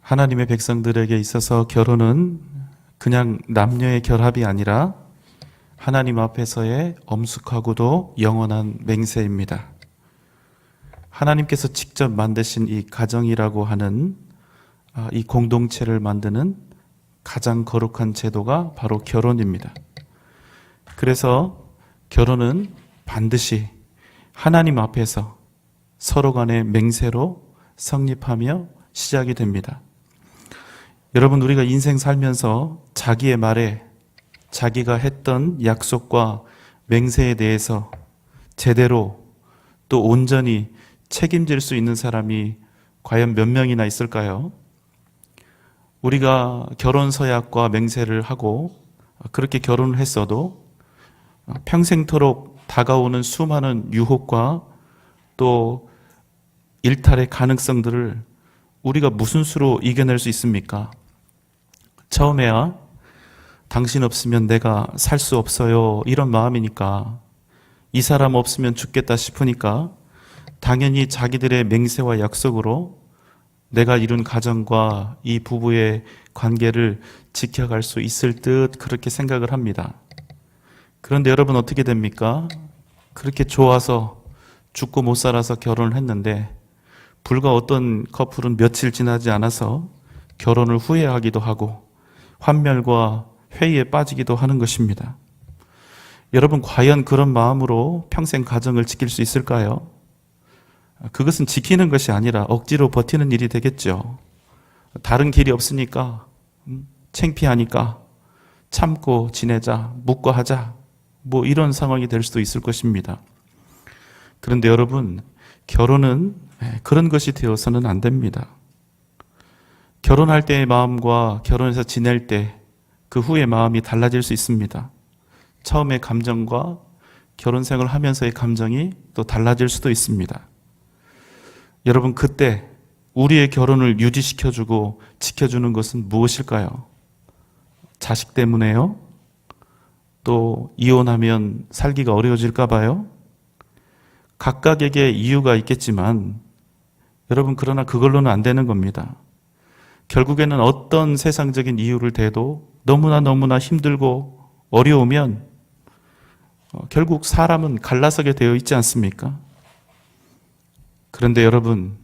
하나님의 백성들에게 있어서 결혼은 그냥 남녀의 결합이 아니라 하나님 앞에서의 엄숙하고도 영원한 맹세입니다. 하나님께서 직접 만드신 이 가정이라고 하는 이 공동체를 만드는 가장 거룩한 제도가 바로 결혼입니다. 그래서 결혼은 반드시 하나님 앞에서 서로 간의 맹세로 성립하며 시작이 됩니다. 여러분, 우리가 인생 살면서 자기의 말에 자기가 했던 약속과 맹세에 대해서 제대로 또 온전히 책임질 수 있는 사람이 과연 몇 명이나 있을까요? 우리가 결혼 서약과 맹세를 하고 그렇게 결혼을 했어도 평생토록 다가오는 수많은 유혹과 또 일탈의 가능성들을 우리가 무슨 수로 이겨낼 수 있습니까? 처음에야 당신 없으면 내가 살 수 없어요, 이런 마음이니까, 이 사람 없으면 죽겠다 싶으니까 당연히 자기들의 맹세와 약속으로 내가 이룬 가정과 이 부부의 관계를 지켜갈 수 있을 듯 그렇게 생각을 합니다. 그런데 여러분, 어떻게 됩니까? 그렇게 좋아서 죽고 못 살아서 결혼을 했는데 불과 어떤 커플은 며칠 지나지 않아서 결혼을 후회하기도 하고 환멸과 회의에 빠지기도 하는 것입니다. 여러분, 과연 그런 마음으로 평생 가정을 지킬 수 있을까요? 그것은 지키는 것이 아니라 억지로 버티는 일이 되겠죠. 다른 길이 없으니까, 창피하니까 참고 지내자, 묵과하자, 뭐 이런 상황이 될 수도 있을 것입니다. 그런데 여러분, 결혼은 그런 것이 되어서는 안 됩니다. 결혼할 때의 마음과 결혼해서 지낼 때 그 후의 마음이 달라질 수 있습니다. 처음의 감정과 결혼 생활을 하면서의 감정이 또 달라질 수도 있습니다. 여러분, 그때 우리의 결혼을 유지시켜주고 지켜주는 것은 무엇일까요? 자식 때문에요? 또 이혼하면 살기가 어려워질까 봐요? 각각에게 이유가 있겠지만 여러분, 그러나 그걸로는 안 되는 겁니다. 결국에는 어떤 세상적인 이유를 대도 너무나 힘들고 어려우면 결국 사람은 갈라서게 되어 있지 않습니까? 그런데 여러분,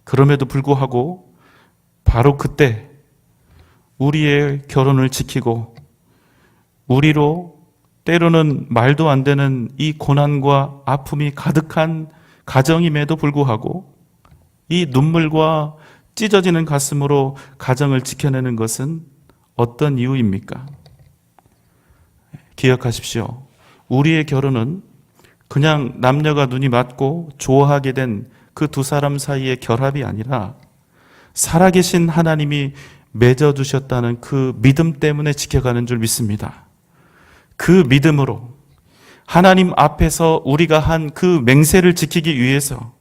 그럼에도 불구하고 바로 그때 우리의 결혼을 지키고 우리로 때로는 말도 안 되는 이 고난과 아픔이 가득한 가정임에도 불구하고 이 눈물과 찢어지는 가슴으로 가정을 지켜내는 것은 어떤 이유입니까? 기억하십시오. 우리의 결혼은 그냥 남녀가 눈이 맞고 좋아하게 된 그 두 사람 사이의 결합이 아니라 살아계신 하나님이 맺어주셨다는 그 믿음 때문에 지켜가는 줄 믿습니다. 그 믿음으로 하나님 앞에서 우리가 한 그 맹세를 지키기 위해서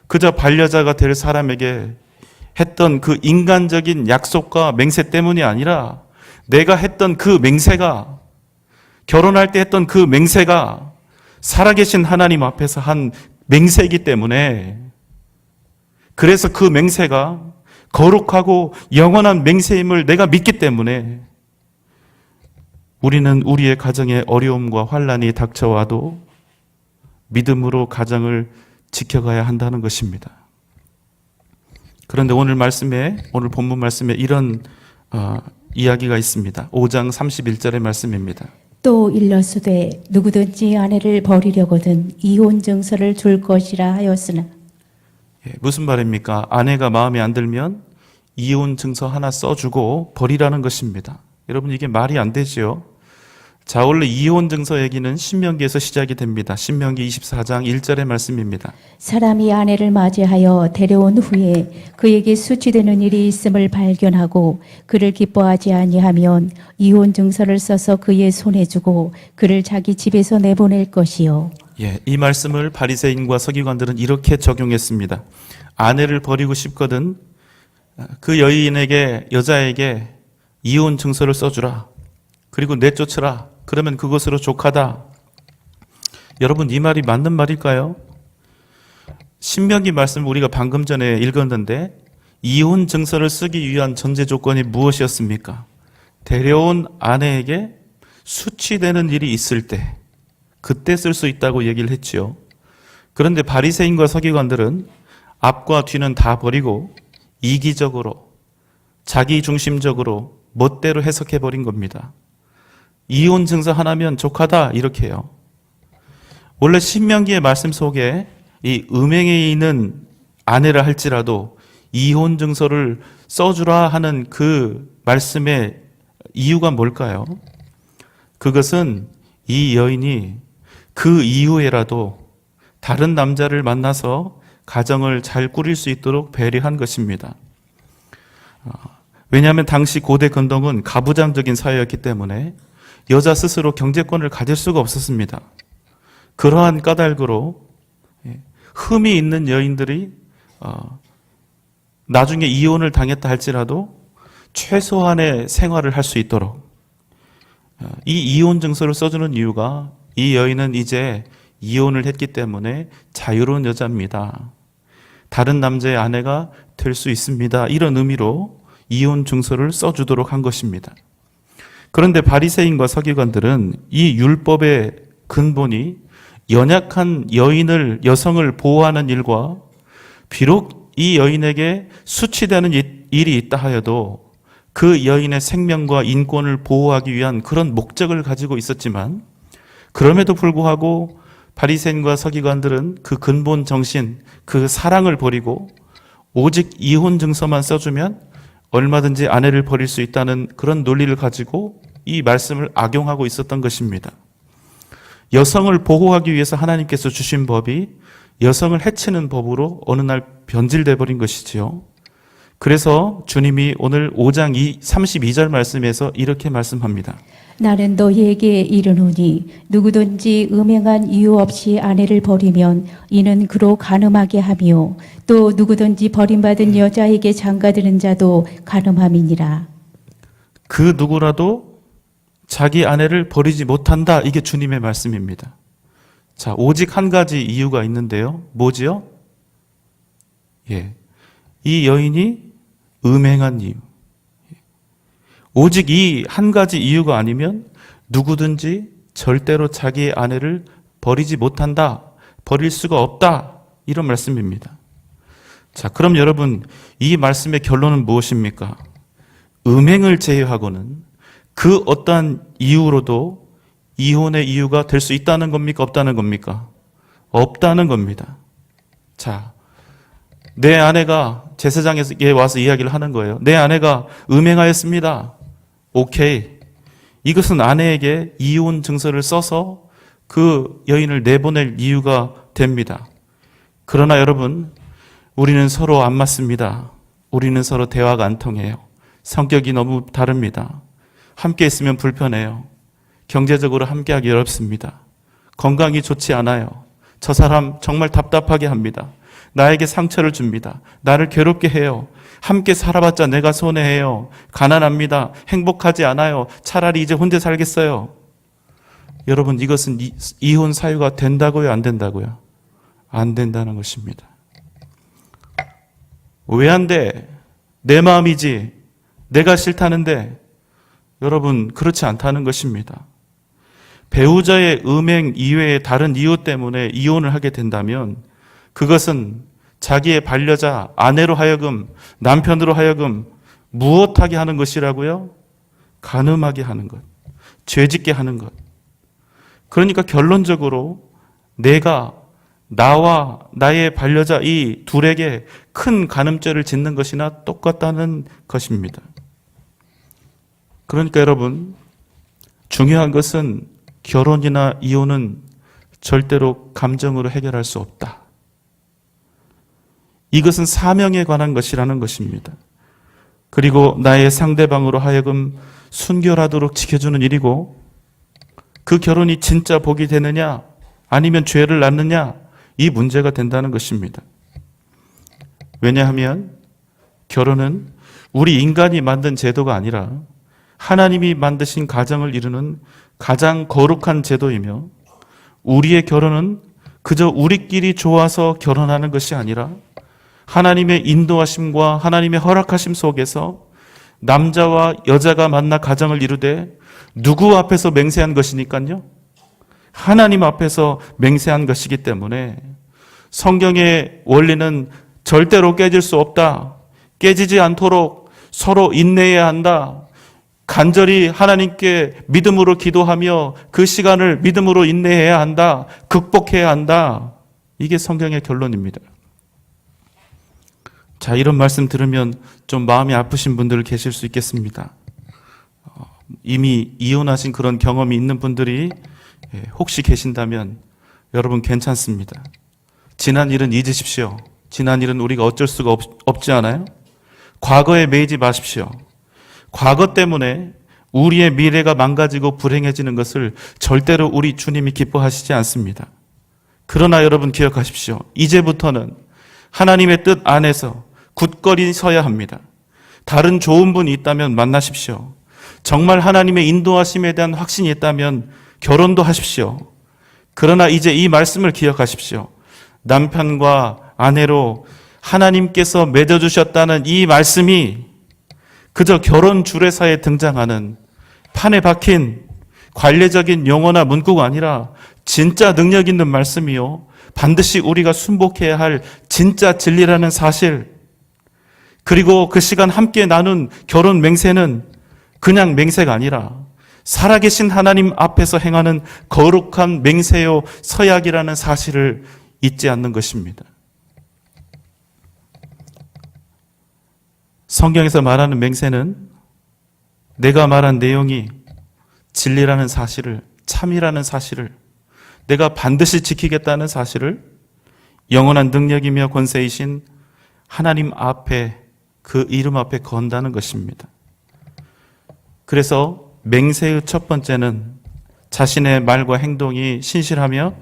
그저 반려자가 될 사람에게 했던 그 인간적인 약속과 맹세 때문이 아니라 내가 했던 그 맹세가, 결혼할 때 했던 그 맹세가 살아계신 하나님 앞에서 한 맹세이기 때문에, 그래서 그 맹세가 거룩하고 영원한 맹세임을 내가 믿기 때문에 우리는 우리의 가정에 어려움과 환난이 닥쳐와도 믿음으로 가정을 지켜가야 한다는 것입니다. 그런데 오늘 본문 말씀에 이런 이야기가 있습니다. 5장 31절의 말씀입니다. 또 일러스되 누구든지 아내를 버리려거든 이혼 증서를 줄 것이라 하였으나. 무슨 말입니까? 아내가 마음에 안 들면 이혼 증서 하나 써주고 버리라는 것입니다. 여러분, 이게 말이 안 되지요? 자, 원래 이혼 증서 얘기는 신명기에서 시작이 됩니다. 신명기 24장 1절의 말씀입니다. 사람이 아내를 맞이하여 데려온 후에 그에게 수치되는 일이 있음을 발견하고 그를 기뻐하지 아니하면 이혼 증서를 써서 그의 손에 주고 그를 자기 집에서 내보낼 것이요. 이 말씀을 바리새인과 서기관들은 이렇게 적용했습니다. 아내를 버리고 싶거든 그 여자에게 이혼 증서를 써주라. 그리고 내쫓으라. 그러면 그것으로 족하다. 여러분, 이 말이 맞는 말일까요? 신명기 말씀 우리가 방금 전에 읽었는데 이혼 증서를 쓰기 위한 전제 조건이 무엇이었습니까? 데려온 아내에게 수치되는 일이 있을 때, 그때 쓸 수 있다고 얘기를 했지요. 그런데 바리새인과 서기관들은 앞과 뒤는 다 버리고 이기적으로, 자기 중심적으로 멋대로 해석해 버린 겁니다. 이혼 증서 하나면 족하다 이렇게 해요. 원래 신명기의 말씀 속에 이 음행에 있는 아내라 할지라도 이혼 증서를 써주라 하는 그 말씀의 이유가 뭘까요? 그것은 이 여인이 그 이후에라도 다른 남자를 만나서 가정을 잘 꾸릴 수 있도록 배려한 것입니다. 왜냐하면 당시 고대 근동은 가부장적인 사회였기 때문에 여자 스스로 경제권을 가질 수가 없었습니다. 그러한 까닭으로 흠이 있는 여인들이 나중에 이혼을 당했다 할지라도 최소한의 생활을 할 수 있도록 이 이혼 증서를 써주는 이유가 이 여인은 이제 이혼을 했기 때문에 자유로운 여자입니다. 다른 남자의 아내가 될 수 있습니다. 이런 의미로 이혼 증서를 써주도록 한 것입니다. 그런데 바리새인과 서기관들은 이 율법의 근본이 연약한 여성을 보호하는 일과 비록 이 여인에게 수치되는 일이 있다 하여도 그 여인의 생명과 인권을 보호하기 위한 그런 목적을 가지고 있었지만 그럼에도 불구하고 바리새인과 서기관들은 그 근본 정신, 그 사랑을 버리고 오직 이혼 증서만 써주면 얼마든지 아내를 버릴 수 있다는 그런 논리를 가지고 이 말씀을 악용하고 있었던 것입니다. 여성을 보호하기 위해서 하나님께서 주신 법이 여성을 해치는 법으로 어느 날 변질돼 버린 것이지요. 그래서 주님이 오늘 5장 32절 말씀에서 이렇게 말씀합니다. 나는 너희에게 이르노니 누구든지 음행한 이유 없이 아내를 버리면 이는 그로 간음하게 하며 또 누구든지 버림받은 여자에게 장가드는 자도 간음함이니라. 그 누구라도 자기 아내를 버리지 못한다. 이게 주님의 말씀입니다. 자, 오직 한 가지 이유가 있는데요. 뭐지요? 이 여인이 음행한 이유. 오직 이 한 가지 이유가 아니면 누구든지 절대로 자기의 아내를 버리지 못한다. 버릴 수가 없다. 이런 말씀입니다. 자, 그럼 여러분, 이 말씀의 결론은 무엇입니까? 음행을 제외하고는 그 어떠한 이유로도 이혼의 이유가 될 수 있다는 겁니까? 없다는 겁니까? 없다는 겁니다. 자, 내 아내가 제사장에 와서 이야기를 하는 거예요. 내 아내가 음행하였습니다. 오케이. 이것은 아내에게 이혼 증서를 써서 그 여인을 내보낼 이유가 됩니다. 그러나 여러분, 우리는 서로 안 맞습니다. 우리는 서로 대화가 안 통해요. 성격이 너무 다릅니다. 함께 있으면 불편해요. 경제적으로 함께하기 어렵습니다. 건강이 좋지 않아요. 저 사람 정말 답답하게 합니다. 나에게 상처를 줍니다. 나를 괴롭게 해요. 함께 살아봤자 내가 손해해요. 가난합니다. 행복하지 않아요. 차라리 이제 혼자 살겠어요. 여러분, 이것은 이혼 사유가 된다고요? 안 된다고요? 안 된다는 것입니다. 왜 안 돼? 내 마음이지. 내가 싫다는데. 여러분, 그렇지 않다는 것입니다. 배우자의 음행 이외의 다른 이유 때문에 이혼을 하게 된다면 그것은 자기의 반려자, 아내로 하여금, 남편으로 하여금 무엇하게 하는 것이라고요? 간음하게 하는 것, 죄짓게 하는 것. 그러니까 결론적으로 내가 나와 나의 반려자 이 둘에게 큰 간음죄를 짓는 것이나 똑같다는 것입니다. 그러니까 여러분, 중요한 것은 결혼이나 이혼은 절대로 감정으로 해결할 수 없다. 이것은 사명에 관한 것이라는 것입니다. 그리고 나의 상대방으로 하여금 순결하도록 지켜주는 일이고 그 결혼이 진짜 복이 되느냐 아니면 죄를 낳느냐 이 문제가 된다는 것입니다. 왜냐하면 결혼은 우리 인간이 만든 제도가 아니라 하나님이 만드신 가정을 이루는 가장 거룩한 제도이며 우리의 결혼은 그저 우리끼리 좋아서 결혼하는 것이 아니라 하나님의 인도하심과 하나님의 허락하심 속에서 남자와 여자가 만나 가정을 이루되 누구 앞에서 맹세한 것이니까요? 하나님 앞에서 맹세한 것이기 때문에 성경의 원리는 절대로 깨질 수 없다. 깨지지 않도록 서로 인내해야 한다. 간절히 하나님께 믿음으로 기도하며 그 시간을 믿음으로 인내해야 한다. 극복해야 한다. 이게 성경의 결론입니다. 자, 이런 말씀 들으면 좀 마음이 아프신 분들 계실 수 있겠습니다. 이미 이혼하신 그런 경험이 있는 분들이 혹시 계신다면 여러분 괜찮습니다. 지난 일은 잊으십시오. 지난 일은 우리가 어쩔 수가 없지 않아요? 과거에 매이지 마십시오. 과거 때문에 우리의 미래가 망가지고 불행해지는 것을 절대로 우리 주님이 기뻐하시지 않습니다. 그러나 여러분 기억하십시오. 이제부터는 하나님의 뜻 안에서 굳건히 서야 합니다. 다른 좋은 분이 있다면 만나십시오. 정말 하나님의 인도하심에 대한 확신이 있다면 결혼도 하십시오. 그러나 이제 이 말씀을 기억하십시오. 남편과 아내로 하나님께서 맺어주셨다는 이 말씀이 그저 결혼 주례사에 등장하는 판에 박힌 관례적인 용어나 문구가 아니라 진짜 능력 있는 말씀이요. 반드시 우리가 순복해야 할 진짜 진리라는 사실, 그리고 그 시간 함께 나눈 결혼 맹세는 그냥 맹세가 아니라 살아계신 하나님 앞에서 행하는 거룩한 맹세요 서약이라는 사실을 잊지 않는 것입니다. 성경에서 말하는 맹세는 내가 말한 내용이 진리라는 사실을, 참이라는 사실을, 내가 반드시 지키겠다는 사실을 영원한 능력이며 권세이신 하나님 앞에, 그 이름 앞에 건다는 것입니다. 그래서 맹세의 첫 번째는 자신의 말과 행동이 신실하며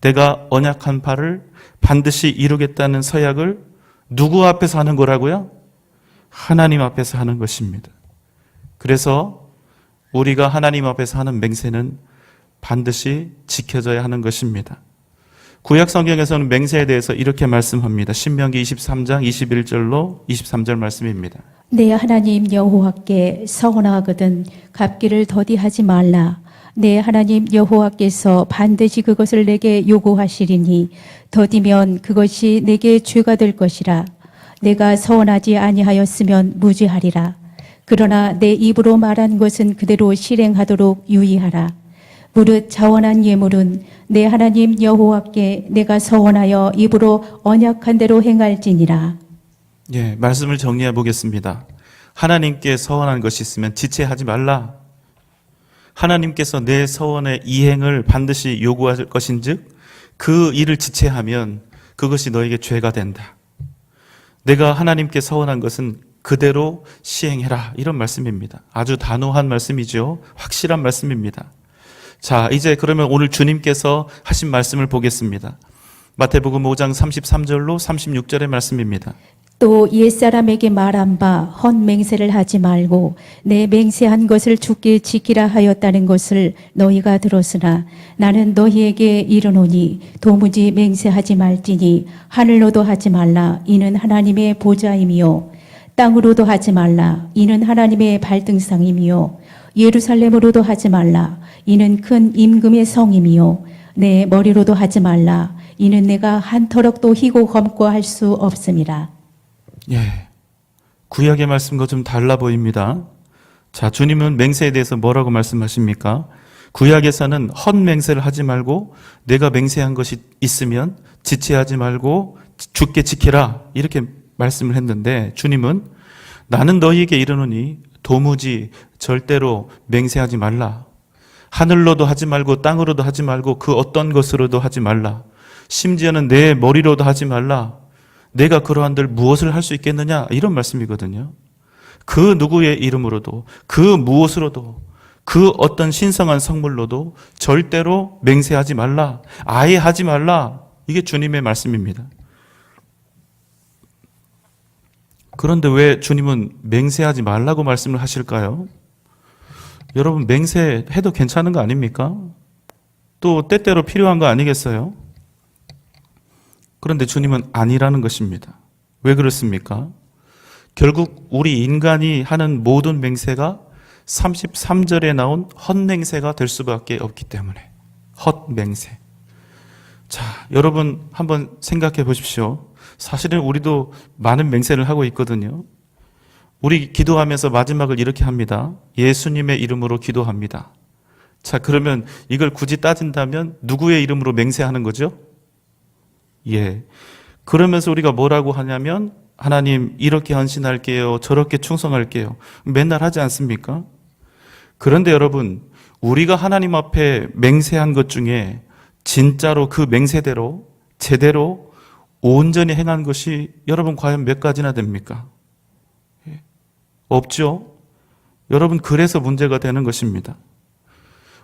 내가 언약한 바를 반드시 이루겠다는 서약을 누구 앞에서 하는 거라고요? 하나님 앞에서 하는 것입니다. 그래서 우리가 하나님 앞에서 하는 맹세는 반드시 지켜져야 하는 것입니다. 구약 성경에서는 맹세에 대해서 이렇게 말씀합니다. 신명기 23장 21절로 23절 말씀입니다. 내 하나님 여호와께 서원하거든 갚기를 더디하지 말라. 내 하나님 여호와께서 반드시 그것을 내게 요구하시리니 더디면 그것이 내게 죄가 될 것이라. 내가 서원하지 아니하였으면 무죄하리라. 그러나 내 입으로 말한 것은 그대로 실행하도록 유의하라. 무릇 자원한 예물은 내 하나님 여호와께 내가 서원하여 입으로 언약한 대로 행할지니라. 예, 말씀을 정리해 보겠습니다. 하나님께 서원한 것이 있으면 지체하지 말라. 하나님께서 내 서원의 이행을 반드시 요구할 것인즉 그 일을 지체하면 그것이 너에게 죄가 된다. 내가 하나님께 서원한 것은 그대로 시행해라. 이런 말씀입니다. 아주 단호한 말씀이죠. 확실한 말씀입니다. 자, 이제 그러면 오늘 주님께서 하신 말씀을 보겠습니다. 마태복음 5장 33절로 36절의 말씀입니다. 또 옛사람에게 말한 바 헛맹세를 하지 말고 내 맹세한 것을 주께 지키라 하였다는 것을 너희가 들었으나 나는 너희에게 이르노니 도무지 맹세하지 말지니 하늘로도 하지 말라. 이는 하나님의 보좌이며 땅으로도 하지 말라. 이는 하나님의 발등상이며 예루살렘으로도 하지 말라. 이는 큰 임금의 성이며 내 머리로도 하지 말라. 이는 내가 한 터럭도 희고 검고 할 수 없음이라. 예, 구약의 말씀과 좀 달라 보입니다. 자, 주님은 맹세에 대해서 뭐라고 말씀하십니까? 구약에서는 헛맹세를 하지 말고 내가 맹세한 것이 있으면 지체하지 말고 주께 지키라 이렇게 말씀을 했는데 주님은 나는 너희에게 이르노니 도무지 절대로 맹세하지 말라. 하늘로도 하지 말고 땅으로도 하지 말고 그 어떤 것으로도 하지 말라. 심지어는 내 머리로도 하지 말라. 내가 그러한들 무엇을 할 수 있겠느냐 이런 말씀이거든요. 그 누구의 이름으로도 그 무엇으로도 그 어떤 신성한 성물로도 절대로 맹세하지 말라. 아예 하지 말라. 이게 주님의 말씀입니다. 그런데 왜 주님은 맹세하지 말라고 말씀을 하실까요? 여러분 맹세해도 괜찮은 거 아닙니까? 또 때때로 필요한 거 아니겠어요? 그런데 주님은 아니라는 것입니다. 왜 그렇습니까? 결국 우리 인간이 하는 모든 맹세가 33절에 나온 헛맹세가 될 수밖에 없기 때문에. 헛맹세. 자, 여러분 한번 생각해 보십시오. 사실은 우리도 많은 맹세를 하고 있거든요. 우리 기도하면서 마지막을 이렇게 합니다. 예수님의 이름으로 기도합니다. 자, 그러면 이걸 굳이 따진다면 누구의 이름으로 맹세하는 거죠? 예. 그러면서 우리가 뭐라고 하냐면 하나님 이렇게 헌신할게요. 저렇게 충성할게요. 맨날 하지 않습니까? 그런데 여러분, 우리가 하나님 앞에 맹세한 것 중에 진짜로 그 맹세대로 제대로 온전히 행한 것이 여러분 과연 몇 가지나 됩니까? 없죠? 여러분, 그래서 문제가 되는 것입니다.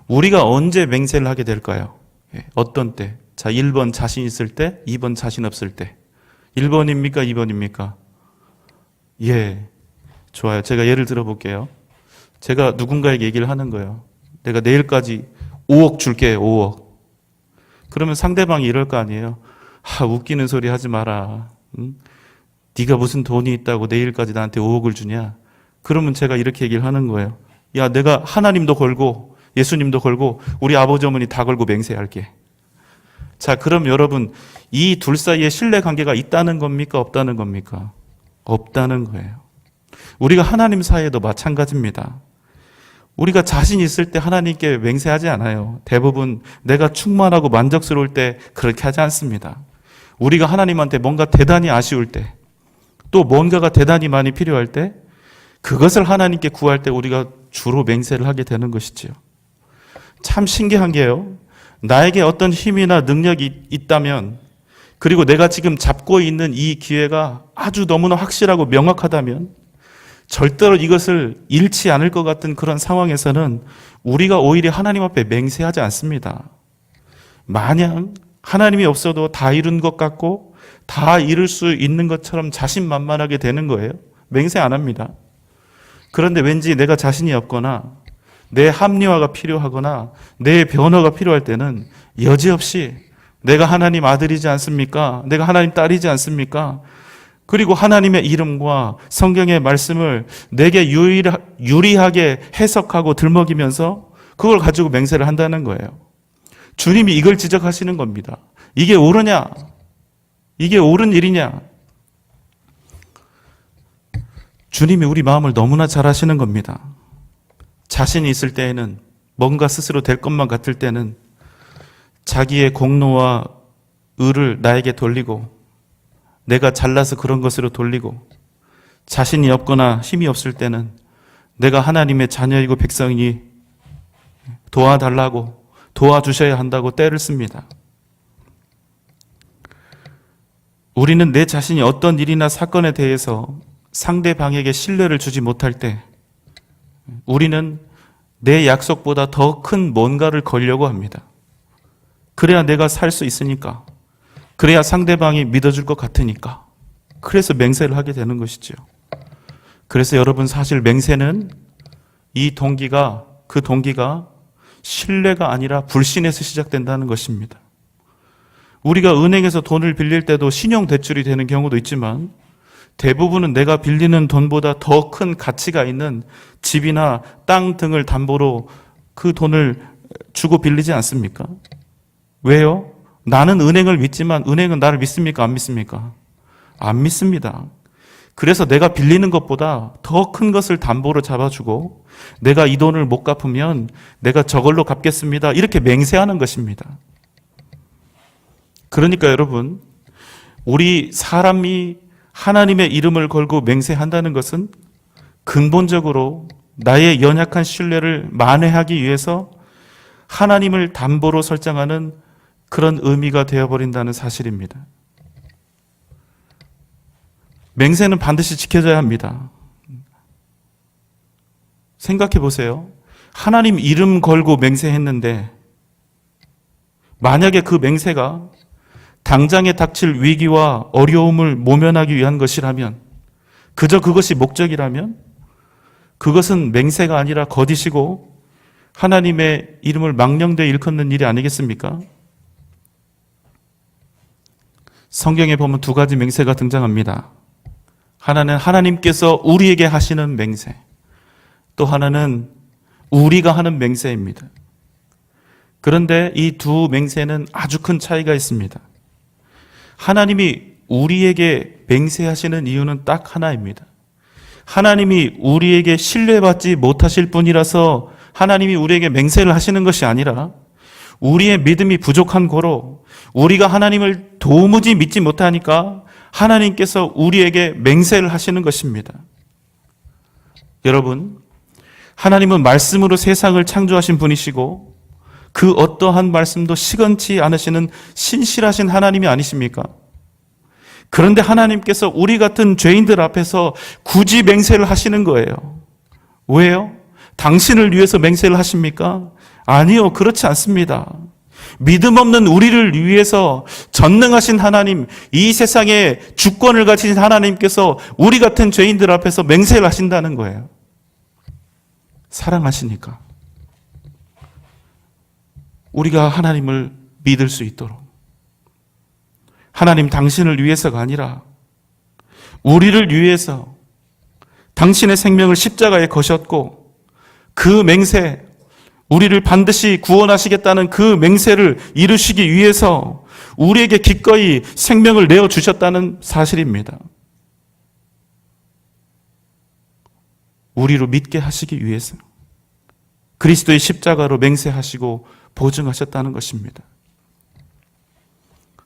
우리가 언제 맹세를 하게 될까요? 어떤 때? 자, 1번 자신 있을 때, 2번 자신 없을 때. 1번입니까? 2번입니까? 예. 좋아요. 제가 예를 들어 볼게요. 제가 누군가에게 얘기를 하는 거예요. 내가 내일까지 5억 줄게, 5억. 그러면 상대방이 이럴 거 아니에요. 웃기는 소리 하지 마라. 응? 네가 무슨 돈이 있다고 내일까지 나한테 5억을 주냐? 그러면 제가 이렇게 얘기를 하는 거예요. 야, 내가 하나님도 걸고 예수님도 걸고 우리 아버지 어머니 다 걸고 맹세할게. 자, 그럼 여러분, 이 둘 사이에 신뢰관계가 있다는 겁니까? 없다는 겁니까? 없다는 거예요. 우리가 하나님 사이에도 마찬가지입니다. 우리가 자신 있을 때 하나님께 맹세하지 않아요. 대부분 내가 충만하고 만족스러울 때 그렇게 하지 않습니다. 우리가 하나님한테 뭔가 대단히 아쉬울 때, 또 뭔가가 대단히 많이 필요할 때, 그것을 하나님께 구할 때 우리가 주로 맹세를 하게 되는 것이지요. 참 신기한 게요. 나에게 어떤 힘이나 능력이 있다면, 그리고 내가 지금 잡고 있는 이 기회가 아주 너무나 확실하고 명확하다면 절대로 이것을 잃지 않을 것 같은 그런 상황에서는 우리가 오히려 하나님 앞에 맹세하지 않습니다. 마냥 하나님이 없어도 다 이룬 것 같고 다 이룰 수 있는 것처럼 자신만만하게 되는 거예요. 맹세 안 합니다. 그런데 왠지 내가 자신이 없거나 내 합리화가 필요하거나 내 변화가 필요할 때는 여지없이 내가 하나님 아들이지 않습니까? 내가 하나님 딸이지 않습니까? 그리고 하나님의 이름과 성경의 말씀을 내게 유리하게 해석하고 들먹이면서 그걸 가지고 맹세를 한다는 거예요. 주님이 이걸 지적하시는 겁니다. 이게 옳으냐? 이게 옳은 일이냐? 주님이 우리 마음을 너무나 잘 아시는 겁니다. 자신이 있을 때에는, 뭔가 스스로 될 것만 같을 때는 자기의 공로와 의를 나에게 돌리고 내가 잘나서 그런 것으로 돌리고, 자신이 없거나 힘이 없을 때는 내가 하나님의 자녀이고 백성이니 도와달라고, 도와주셔야 한다고 떼를 씁니다. 우리는 내 자신이 어떤 일이나 사건에 대해서 상대방에게 신뢰를 주지 못할 때 우리는 내 약속보다 더 큰 뭔가를 걸려고 합니다. 그래야 내가 살 수 있으니까, 그래야 상대방이 믿어줄 것 같으니까, 그래서 맹세를 하게 되는 것이죠. 그래서 여러분, 사실 맹세는 그 동기가 신뢰가 아니라 불신에서 시작된다는 것입니다. 우리가 은행에서 돈을 빌릴 때도 신용대출이 되는 경우도 있지만 대부분은 내가 빌리는 돈보다 더 큰 가치가 있는 집이나 땅 등을 담보로 그 돈을 주고 빌리지 않습니까? 왜요? 나는 은행을 믿지만 은행은 나를 믿습니까? 안 믿습니까? 안 믿습니다. 그래서 내가 빌리는 것보다 더 큰 것을 담보로 잡아주고 내가 이 돈을 못 갚으면 내가 저걸로 갚겠습니다. 이렇게 맹세하는 것입니다. 그러니까 여러분, 우리 사람이 하나님의 이름을 걸고 맹세한다는 것은 근본적으로 나의 연약한 신뢰를 만회하기 위해서 하나님을 담보로 설정하는 그런 의미가 되어버린다는 사실입니다. 맹세는 반드시 지켜져야 합니다. 생각해 보세요. 하나님 이름 걸고 맹세했는데 만약에 그 맹세가 당장에 닥칠 위기와 어려움을 모면하기 위한 것이라면, 그저 그것이 목적이라면 그것은 맹세가 아니라 거짓이고 하나님의 이름을 망령되이 일컫는 일이 아니겠습니까? 성경에 보면 두 가지 맹세가 등장합니다. 하나는 하나님께서 우리에게 하시는 맹세, 또 하나는 우리가 하는 맹세입니다. 그런데 이 두 맹세는 아주 큰 차이가 있습니다. 하나님이 우리에게 맹세하시는 이유는 딱 하나입니다. 하나님이 우리에게 신뢰받지 못하실 분이라서 하나님이 우리에게 맹세를 하시는 것이 아니라 우리의 믿음이 부족한 고로 우리가 하나님을 도무지 믿지 못하니까 하나님께서 우리에게 맹세를 하시는 것입니다. 여러분, 하나님은 말씀으로 세상을 창조하신 분이시고 그 어떠한 말씀도 시건치 않으시는 신실하신 하나님이 아니십니까? 그런데 하나님께서 우리 같은 죄인들 앞에서 굳이 맹세를 하시는 거예요. 왜요? 당신을 위해서 맹세를 하십니까? 아니요, 그렇지 않습니다. 믿음 없는 우리를 위해서 전능하신 하나님, 이 세상에 주권을 가지신 하나님께서 우리 같은 죄인들 앞에서 맹세를 하신다는 거예요. 사랑하시니까. 우리가 하나님을 믿을 수 있도록. 하나님, 당신을 위해서가 아니라 우리를 위해서 당신의 생명을 십자가에 거셨고 그 맹세, 우리를 반드시 구원하시겠다는 그 맹세를 이루시기 위해서 우리에게 기꺼이 생명을 내어주셨다는 사실입니다. 우리로 믿게 하시기 위해서 그리스도의 십자가로 맹세하시고 보증하셨다는 것입니다.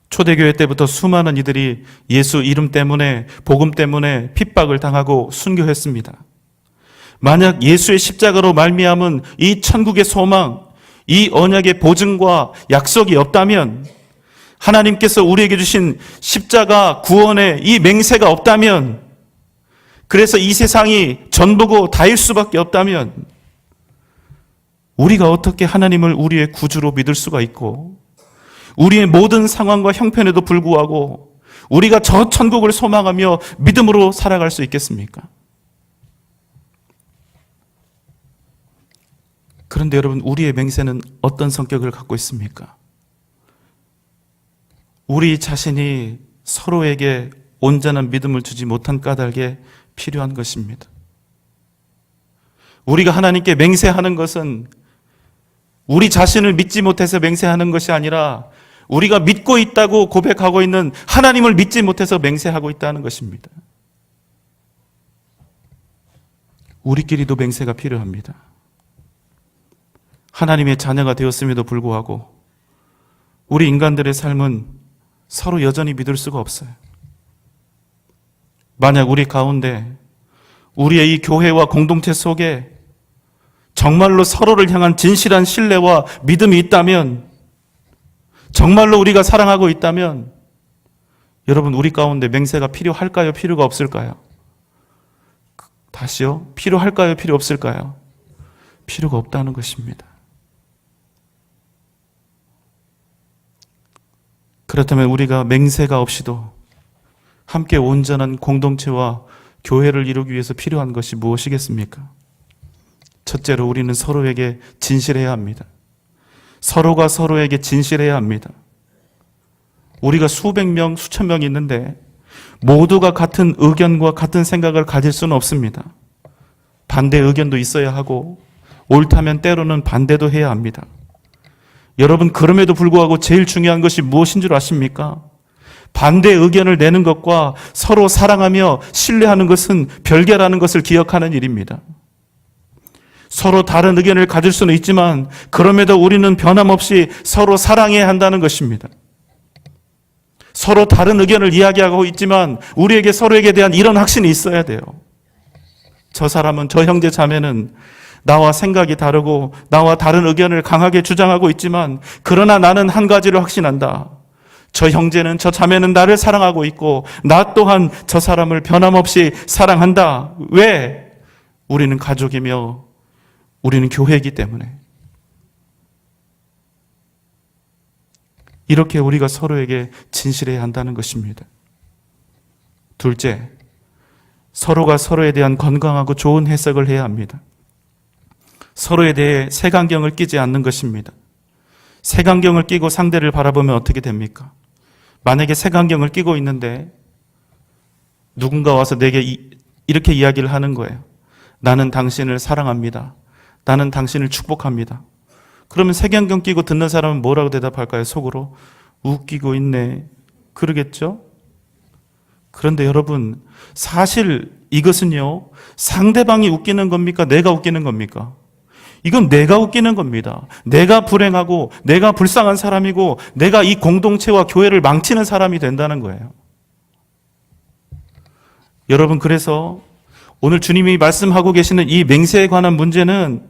초대교회 때부터 수많은 이들이 예수 이름 때문에, 복음 때문에 핍박을 당하고 순교했습니다. 만약 예수의 십자가로 말미암은 이 천국의 소망, 이 언약의 보증과 약속이 없다면, 하나님께서 우리에게 주신 십자가 구원의 이 맹세가 없다면, 그래서 이 세상이 전부고 다일 수밖에 없다면 우리가 어떻게 하나님을 우리의 구주로 믿을 수가 있고 우리의 모든 상황과 형편에도 불구하고 우리가 저 천국을 소망하며 믿음으로 살아갈 수 있겠습니까? 그런데 여러분, 우리의 맹세는 어떤 성격을 갖고 있습니까? 우리 자신이 서로에게 온전한 믿음을 주지 못한 까닭에 필요한 것입니다. 우리가 하나님께 맹세하는 것은 우리 자신을 믿지 못해서 맹세하는 것이 아니라 우리가 믿고 있다고 고백하고 있는 하나님을 믿지 못해서 맹세하고 있다는 것입니다. 우리끼리도 맹세가 필요합니다. 하나님의 자녀가 되었음에도 불구하고 우리 인간들의 삶은 서로 여전히 믿을 수가 없어요. 만약 우리 가운데 우리의 이 교회와 공동체 속에 정말로 서로를 향한 진실한 신뢰와 믿음이 있다면, 정말로 우리가 사랑하고 있다면, 여러분, 우리 가운데 맹세가 필요할까요? 필요가 없을까요? 다시요? 필요할까요? 필요 없을까요? 필요가 없다는 것입니다. 그렇다면 우리가 맹세가 없이도 함께 온전한 공동체와 교회를 이루기 위해서 필요한 것이 무엇이겠습니까? 첫째로 우리는 서로에게 진실해야 합니다. 서로가 서로에게 진실해야 합니다. 우리가 수백 명, 수천 명이 있는데 모두가 같은 의견과 같은 생각을 가질 수는 없습니다. 반대 의견도 있어야 하고 옳다면 때로는 반대도 해야 합니다. 여러분, 그럼에도 불구하고 제일 중요한 것이 무엇인 줄 아십니까? 반대 의견을 내는 것과 서로 사랑하며 신뢰하는 것은 별개라는 것을 기억하는 일입니다. 서로 다른 의견을 가질 수는 있지만 그럼에도 우리는 변함없이 서로 사랑해야 한다는 것입니다. 서로 다른 의견을 이야기하고 있지만 우리에게 서로에게 대한 이런 확신이 있어야 돼요. 저 사람은, 저 형제 자매는 나와 생각이 다르고 나와 다른 의견을 강하게 주장하고 있지만 그러나 나는 한 가지를 확신한다. 저 형제는, 저 자매는 나를 사랑하고 있고 나 또한 저 사람을 변함없이 사랑한다. 왜? 우리는 가족이며 우리는 교회이기 때문에. 이렇게 우리가 서로에게 진실해야 한다는 것입니다. 둘째, 서로가 서로에 대한 건강하고 좋은 해석을 해야 합니다. 서로에 대해 색안경을 끼지 않는 것입니다. 색안경을 끼고 상대를 바라보면 어떻게 됩니까? 만약에 색안경을 끼고 있는데 누군가 와서 내게 이렇게 이야기를 하는 거예요. 나는 당신을 사랑합니다. 나는 당신을 축복합니다. 그러면 색안경 끼고 듣는 사람은 뭐라고 대답할까요? 속으로 웃기고 있네. 그러겠죠? 그런데 여러분, 사실 이것은요, 상대방이 웃기는 겁니까? 내가 웃기는 겁니까? 이건 내가 웃기는 겁니다. 내가 불행하고 내가 불쌍한 사람이고 내가 이 공동체와 교회를 망치는 사람이 된다는 거예요. 여러분, 그래서 오늘 주님이 말씀하고 계시는 이 맹세에 관한 문제는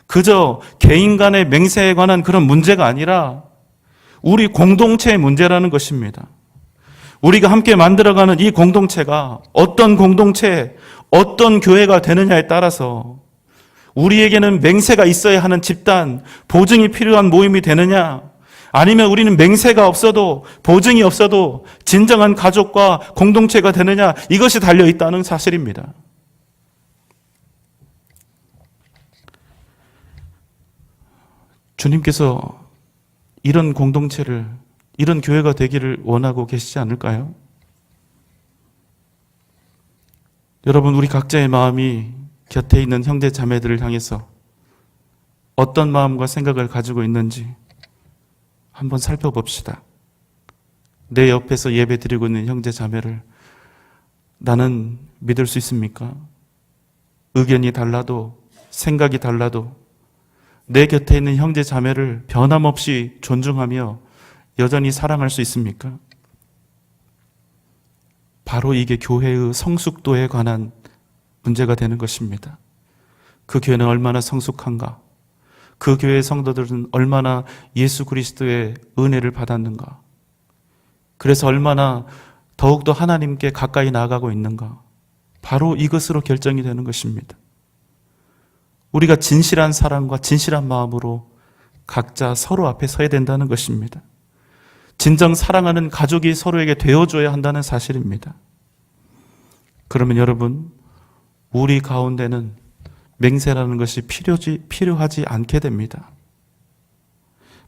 그저 개인 간의 맹세에 관한 그런 문제가 아니라 우리 공동체의 문제라는 것입니다. 우리가 함께 만들어가는 이 공동체가 어떤 공동체, 어떤 교회가 되느냐에 따라서 우리에게는 맹세가 있어야 하는 집단, 보증이 필요한 모임이 되느냐, 아니면 우리는 맹세가 없어도, 보증이 없어도 진정한 가족과 공동체가 되느냐, 이것이 달려있다는 사실입니다. 주님께서 이런 공동체를, 이런 교회가 되기를 원하고 계시지 않을까요? 여러분, 우리 각자의 마음이 곁에 있는 형제 자매들을 향해서 어떤 마음과 생각을 가지고 있는지 한번 살펴봅시다. 내 옆에서 예배 드리고 있는 형제 자매를 나는 믿을 수 있습니까? 의견이 달라도, 생각이 달라도 내 곁에 있는 형제 자매를 변함없이 존중하며 여전히 사랑할 수 있습니까? 바로 이게 교회의 성숙도에 관한 문제가 되는 것입니다. 그 교회는 얼마나 성숙한가? 그 교회의 성도들은 얼마나 예수 그리스도의 은혜를 받았는가? 그래서 얼마나 더욱더 하나님께 가까이 나아가고 있는가? 바로 이것으로 결정이 되는 것입니다. 우리가 진실한 사랑과 진실한 마음으로 각자 서로 앞에 서야 된다는 것입니다. 진정 사랑하는 가족이 서로에게 되어줘야 한다는 사실입니다. 그러면 여러분, 우리 가운데는 맹세라는 것이 필요하지 않게 됩니다.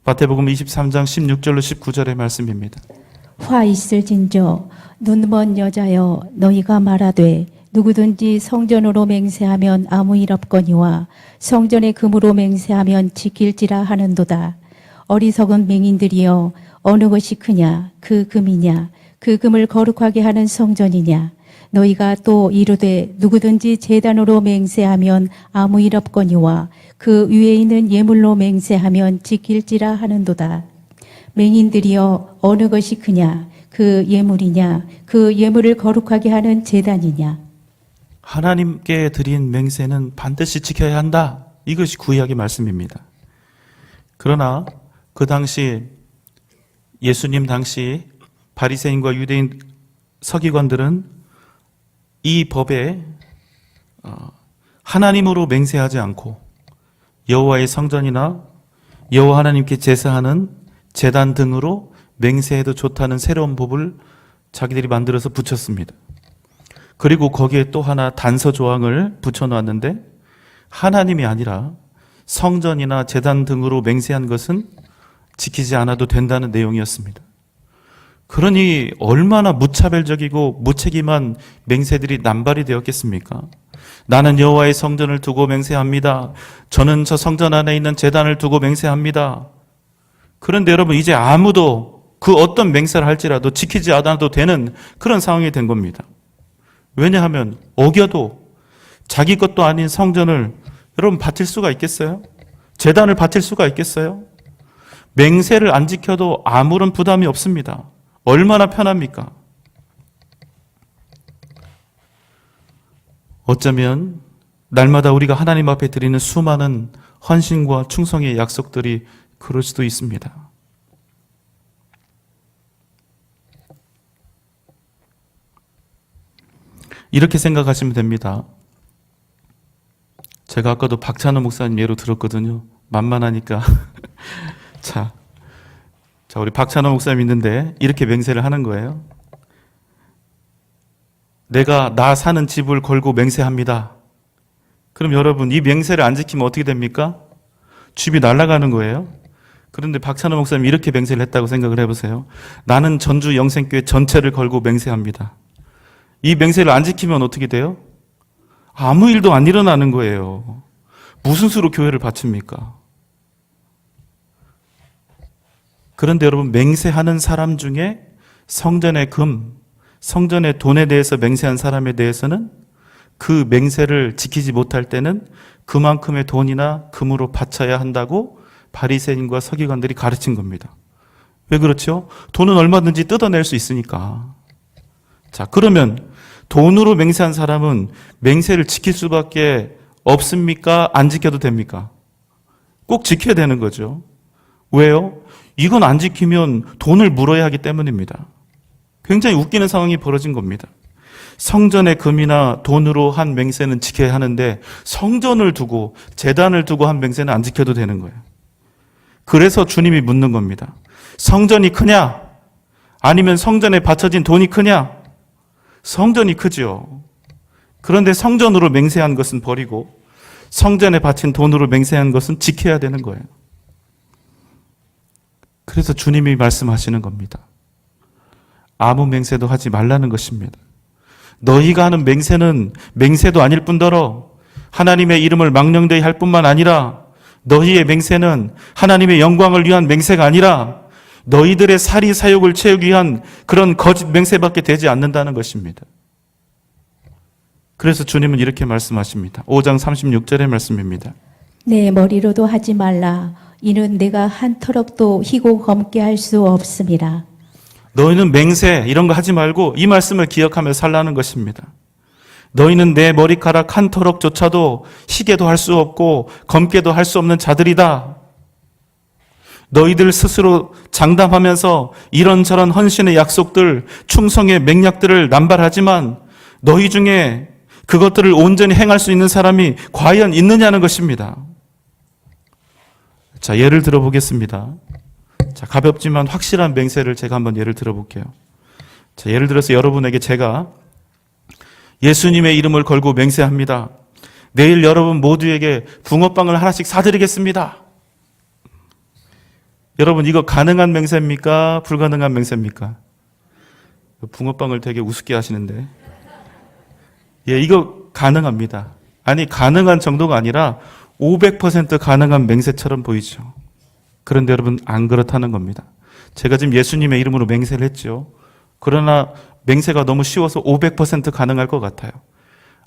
마태복음 23장 16절로 19절의 말씀입니다. 화 있을진저 눈먼 여자여 너희가 말하되 누구든지 성전으로 맹세하면 아무 일 없거니와 성전의 금으로 맹세하면 지킬지라 하는도다. 어리석은 맹인들이여 어느 것이 크냐 그 금이냐 그 금을 거룩하게 하는 성전이냐. 너희가 또 이르되 누구든지 제단으로 맹세하면 아무 일 없거니와 그 위에 있는 예물로 맹세하면 지킬지라 하는도다. 맹인들이여 어느 것이 크냐 그 예물이냐 그 예물을 거룩하게 하는 제단이냐. 하나님께 드린 맹세는 반드시 지켜야 한다. 이것이 구약의 말씀입니다. 그러나 그 당시 예수님 당시 바리새인과 유대인 서기관들은 이 법에 하나님으로 맹세하지 않고 여호와의 성전이나 여호와 하나님께 제사하는 제단 등으로 맹세해도 좋다는 새로운 법을 자기들이 만들어서 붙였습니다. 그리고 거기에 또 하나 단서 조항을 붙여놨는데 하나님이 아니라 성전이나 제단 등으로 맹세한 것은 지키지 않아도 된다는 내용이었습니다. 그러니 얼마나 무차별적이고 무책임한 맹세들이 남발이 되었겠습니까? 나는 여호와의 성전을 두고 맹세합니다. 저는 저 성전 안에 있는 제단을 두고 맹세합니다. 그런데 여러분, 이제 아무도 그 어떤 맹세를 할지라도 지키지 않아도 되는 그런 상황이 된 겁니다. 왜냐하면 어겨도 자기 것도 아닌 성전을 여러분 바칠 수가 있겠어요? 제단을 바칠 수가 있겠어요? 맹세를 안 지켜도 아무런 부담이 없습니다. 얼마나 편합니까? 어쩌면 날마다 우리가 하나님 앞에 드리는 수많은 헌신과 충성의 약속들이 그럴 수도 있습니다. 이렇게 생각하시면 됩니다. 제가 아까도 박찬호 목사님 예로 들었거든요. 만만하니까. 자, 우리 박찬호 목사님 있는데 이렇게 맹세를 하는 거예요. 내가 나 사는 집을 걸고 맹세합니다. 그럼 여러분, 이 맹세를 안 지키면 어떻게 됩니까? 집이 날아가는 거예요. 그런데 박찬호 목사님이 이렇게 맹세를 했다고 생각을 해보세요. 나는 전주 영생교회 전체를 걸고 맹세합니다. 이 맹세를 안 지키면 어떻게 돼요? 아무 일도 안 일어나는 거예요. 무슨 수로 교회를 바칩니까? 그런데 여러분, 맹세하는 사람 중에 성전의 금, 성전의 돈에 대해서 맹세한 사람에 대해서는 그 맹세를 지키지 못할 때는 그만큼의 돈이나 금으로 바쳐야 한다고 바리새인과 서기관들이 가르친 겁니다. 왜 그렇죠? 돈은 얼마든지 뜯어낼 수 있으니까. 자, 그러면 돈으로 맹세한 사람은 맹세를 지킬 수밖에 없습니까? 안 지켜도 됩니까? 꼭 지켜야 되는 거죠. 왜요? 이건 안 지키면 돈을 물어야 하기 때문입니다. 굉장히 웃기는 상황이 벌어진 겁니다. 성전의 금이나 돈으로 한 맹세는 지켜야 하는데 성전을 두고 제단을 두고 한 맹세는 안 지켜도 되는 거예요. 그래서 주님이 묻는 겁니다. 성전이 크냐? 아니면 성전에 바쳐진 돈이 크냐? 성전이 크죠. 그런데 성전으로 맹세한 것은 버리고 성전에 바친 돈으로 맹세한 것은 지켜야 되는 거예요. 그래서 주님이 말씀하시는 겁니다. 아무 맹세도 하지 말라는 것입니다. 너희가 하는 맹세는 맹세도 아닐 뿐더러 하나님의 이름을 망령되이 할 뿐만 아니라 너희의 맹세는 하나님의 영광을 위한 맹세가 아니라 너희들의 사리 사욕을 채우기 위한 그런 거짓 맹세밖에 되지 않는다는 것입니다. 그래서 주님은 이렇게 말씀하십니다. 5장 36절의 말씀입니다. 내 머리로도 하지 말라. 이는 내가 한 터럭도 희고 검게 할 수 없음이라. 너희는 맹세 이런 거 하지 말고 이 말씀을 기억하며 살라는 것입니다. 너희는 내 머리카락 한 터럭조차도 희게도 할 수 없고 검게도 할 수 없는 자들이다. 너희들 스스로 장담하면서 이런저런 헌신의 약속들, 충성의 맹약들을 남발하지만 너희 중에 그것들을 온전히 행할 수 있는 사람이 과연 있느냐는 것입니다. 자, 예를 들어보겠습니다. 자, 가볍지만 확실한 맹세를 제가 한번 예를 들어볼게요. 자, 예를 들어서 여러분에게 제가 예수님의 이름을 걸고 맹세합니다. 내일 여러분 모두에게 붕어빵을 하나씩 사드리겠습니다. 여러분, 이거 가능한 맹세입니까? 불가능한 맹세입니까? 붕어빵을 되게 우습게 하시는데. 예, 이거 가능합니다. 아니, 가능한 정도가 아니라 500% 가능한 맹세처럼 보이죠. 그런데 여러분, 안 그렇다는 겁니다. 제가 지금 예수님의 이름으로 맹세를 했죠. 그러나 맹세가 너무 쉬워서 500% 가능할 것 같아요.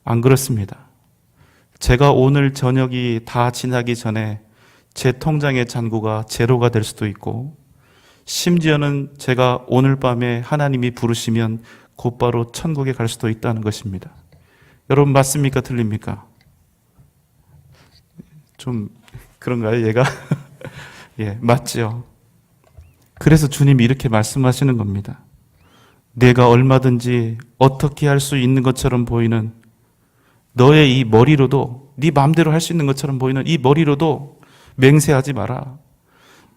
안 그렇습니다. 제가 오늘 저녁이 다 지나기 전에 제 통장의 잔고가 제로가 될 수도 있고, 심지어는 제가 오늘 밤에 하나님이 부르시면 곧바로 천국에 갈 수도 있다는 것입니다. 여러분, 맞습니까? 틀립니까? 좀 그런가요, 얘가? 예, 맞죠. 그래서 주님이 이렇게 말씀하시는 겁니다. 내가 얼마든지 어떻게 할 수 있는 것처럼 보이는 너의 이 머리로도, 네 마음대로 할 수 있는 것처럼 보이는 이 머리로도 맹세하지 마라.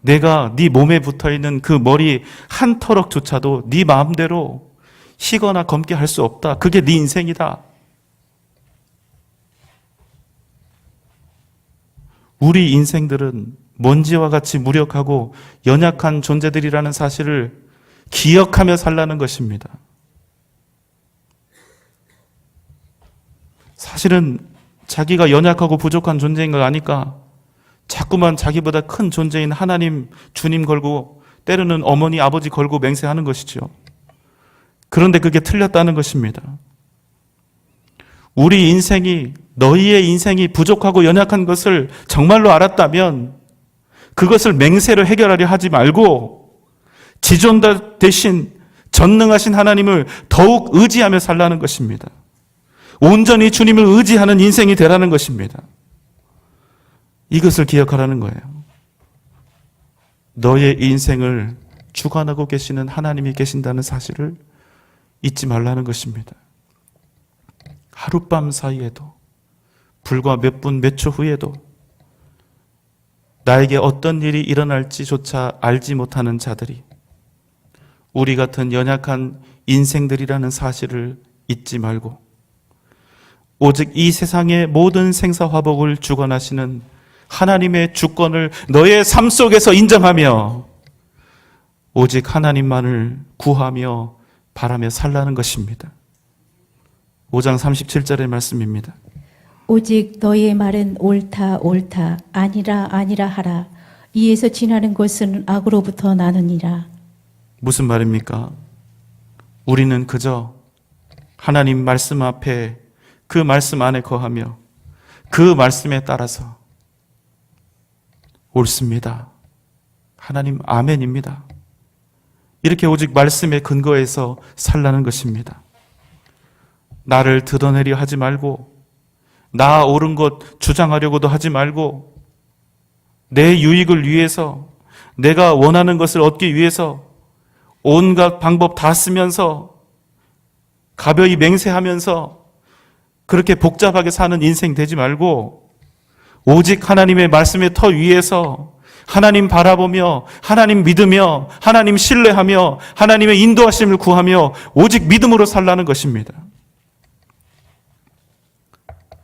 내가 네 몸에 붙어있는 그 머리 한 터럭조차도 네 마음대로 희거나 검게 할 수 없다. 그게 네 인생이다. 우리 인생들은 먼지와 같이 무력하고 연약한 존재들이라는 사실을 기억하며 살라는 것입니다. 사실은 자기가 연약하고 부족한 존재인 걸 아니까 자꾸만 자기보다 큰 존재인 하나님, 주님 걸고 때로는 어머니, 아버지 걸고 맹세하는 것이죠. 그런데 그게 틀렸다는 것입니다. 우리 인생이, 너희의 인생이 부족하고 연약한 것을 정말로 알았다면 그것을 맹세로 해결하려 하지 말고 지존자 대신 전능하신 하나님을 더욱 의지하며 살라는 것입니다. 온전히 주님을 의지하는 인생이 되라는 것입니다. 이것을 기억하라는 거예요. 너의 인생을 주관하고 계시는 하나님이 계신다는 사실을 잊지 말라는 것입니다. 하룻밤 사이에도, 불과 몇 분, 몇 초 후에도 나에게 어떤 일이 일어날지조차 알지 못하는 자들이 우리 같은 연약한 인생들이라는 사실을 잊지 말고 오직 이 세상의 모든 생사화복을 주관하시는 하나님의 주권을 너의 삶 속에서 인정하며 오직 하나님만을 구하며 바라며 살라는 것입니다. 5장 37절의 말씀입니다. 오직 너희의 말은 옳다 옳다 아니라 아니라 하라. 이에서 지나는 것은 악으로부터 나느니라. 무슨 말입니까? 우리는 그저 하나님 말씀 앞에 그 말씀 안에 거하며 그 말씀에 따라서 옳습니다. 하나님 아멘입니다. 이렇게 오직 말씀에 근거해서 살라는 것입니다. 나를 드러내려 하지 말고 나 옳은 것 주장하려고도 하지 말고 내 유익을 위해서 내가 원하는 것을 얻기 위해서 온갖 방법 다 쓰면서 가벼이 맹세하면서 그렇게 복잡하게 사는 인생 되지 말고 오직 하나님의 말씀의 터 위에서 하나님 바라보며 하나님 믿으며 하나님 신뢰하며 하나님의 인도하심을 구하며 오직 믿음으로 살라는 것입니다.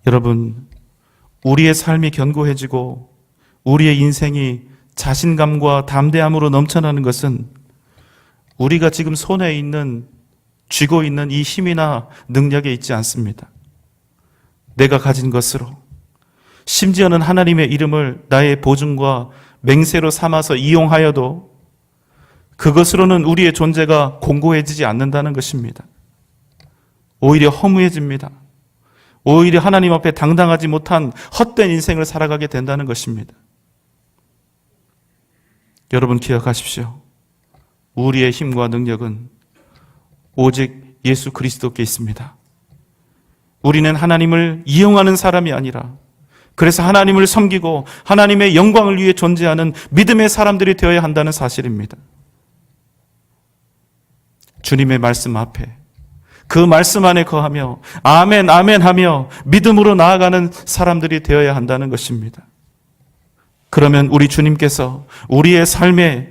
여러분, 우리의 삶이 견고해지고 우리의 인생이 자신감과 담대함으로 넘쳐나는 것은 우리가 지금 손에 있는 쥐고 있는 이 힘이나 능력에 있지 않습니다. 내가 가진 것으로 심지어는 하나님의 이름을 나의 보증과 맹세로 삼아서 이용하여도 그것으로는 우리의 존재가 공고해지지 않는다는 것입니다. 오히려 허무해집니다. 오히려 하나님 앞에 당당하지 못한 헛된 인생을 살아가게 된다는 것입니다. 여러분 기억하십시오. 우리의 힘과 능력은 오직 예수 그리스도께 있습니다. 우리는 하나님을 이용하는 사람이 아니라 그래서 하나님을 섬기고 하나님의 영광을 위해 존재하는 믿음의 사람들이 되어야 한다는 사실입니다. 주님의 말씀 앞에 그 말씀 안에 거하며 아멘 아멘 하며 믿음으로 나아가는 사람들이 되어야 한다는 것입니다. 그러면 우리 주님께서 우리의 삶에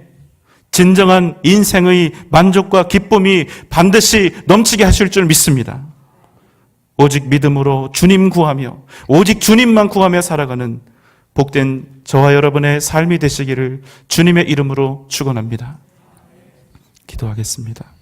진정한 인생의 만족과 기쁨이 반드시 넘치게 하실 줄 믿습니다. 오직 믿음으로 주님 구하며 오직 주님만 구하며 살아가는 복된 저와 여러분의 삶이 되시기를 주님의 이름으로 축원합니다. 기도하겠습니다.